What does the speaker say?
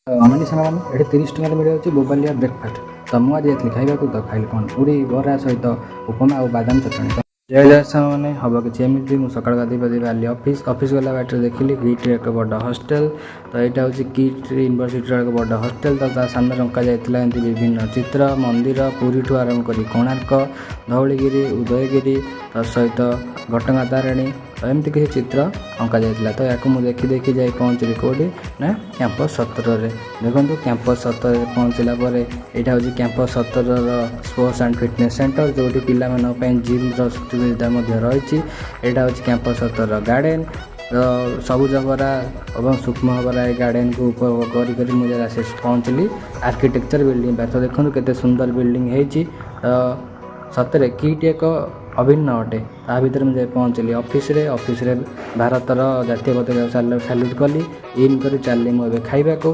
ଅନାନି ସାଙ୍ଗମାନେ ଏଠି 30 ଟଙ୍କାରେ ମିଳିଯାଉଛି ବୋବାଲିଆ ବ୍ରେକଫାଷ୍ଟ। ତ ମୁଁ ଆଜି ଯାଇଥିଲି ଖାଇବାକୁ, ତ ଖାଇଲି କ'ଣ ପୁରୀ ବରା ସହିତ ଉପମା ଆଉ ବାଦାମ ଚଟଣି। ଜୟ ଜୟ ସାଙ୍ଗମାନେ, ହେବ କିଛି ଏମିତି। ମୁଁ ସକାଳୁ ଗାଧୋଇ ପାଧୋଇ ବାହାରିଲି ଅଫିସ୍ ଗଲା ବାଟରେ ଦେଖିଲି କିଟ୍ରେ ଏକ ବଡ଼ ହଷ୍ଟେଲ୍। ତ ଏଇଟା ହେଉଛି କିଟ୍ ୟୁନିଭର୍ସିଟିର ଏକ ବଡ଼ ହଷ୍ଟେଲ୍। ତ ତା ସାମ୍ନାରେ ଅଙ୍କା ଯାଇଥିଲା ଏମିତି ବିଭିନ୍ନ ଚିତ୍ର, ମନ୍ଦିର, ପୁରୀଠୁ ଆରମ୍ଭ କରି କୋଣାର୍କ, ଧଉଳିଗିରି, ଉଦୟଗିରି, ତା ସହିତ ଘଟଗାଁ ତାରିଣୀ, ତ ଏମିତି କିଛି ଚିତ୍ର ଅଙ୍କା ଯାଇଥିଲା। ତ ୟାକୁ ମୁଁ ଦେଖି ଯାଇ ପହଞ୍ଚିଲି କେଉଁଠି ନା କ୍ୟାମ୍ପସ୍ 17ରେ। ଦେଖନ୍ତୁ କ୍ୟାମ୍ପସ୍ 17ରେ ପହଞ୍ଚିଲା ପରେ ଏଇଟା ହେଉଛି କ୍ୟାମ୍ପସ୍ 17ର ସ୍ପୋର୍ଟସ୍ ଆଣ୍ଡ ଫିଟନେସ୍ ସେଣ୍ଟର, ଯେଉଁଠି ପିଲାମାନଙ୍କ ପାଇଁ ଜିମ୍ର ସୁବିଧା ମଧ୍ୟ ରହିଛି। ଏଇଟା ହେଉଛି କ୍ୟାମ୍ପସ୍ 17ର ଗାର୍ଡ଼େନ୍। ତ ସବୁଜ ଭରା ଏବଂ ସୂକ୍ଷ୍ମ ଭରା ଏ ଗାର୍ଡ଼େନ୍କୁ ଉପଭୋଗ କରି ମୁଁ ଆସି ପହଞ୍ଚିଲି ଆର୍କିଟେକ୍ଚର ବିଲ୍ଡିଂ ପାଖରେ। ତ ଦେଖନ୍ତୁ କେତେ ସୁନ୍ଦର ବିଲ୍ଡିଂ ହେଇଛି। ତ ସତରେ କିଟ୍ ଏକ ଅଭିନ୍ନ ଅଟେ। ତା ଭିତରେ ମୁଁ ଯାଇ ପହଞ୍ଚିଲି ଅଫିସ୍ରେ ଭାରତର ଜାତୀୟ ପତାକା ସାଲ୍ୟୁଟ୍ କଲି। ଇନ୍ କରି ଚାଲିଲି ମୁଁ ଏବେ ଖାଇବାକୁ।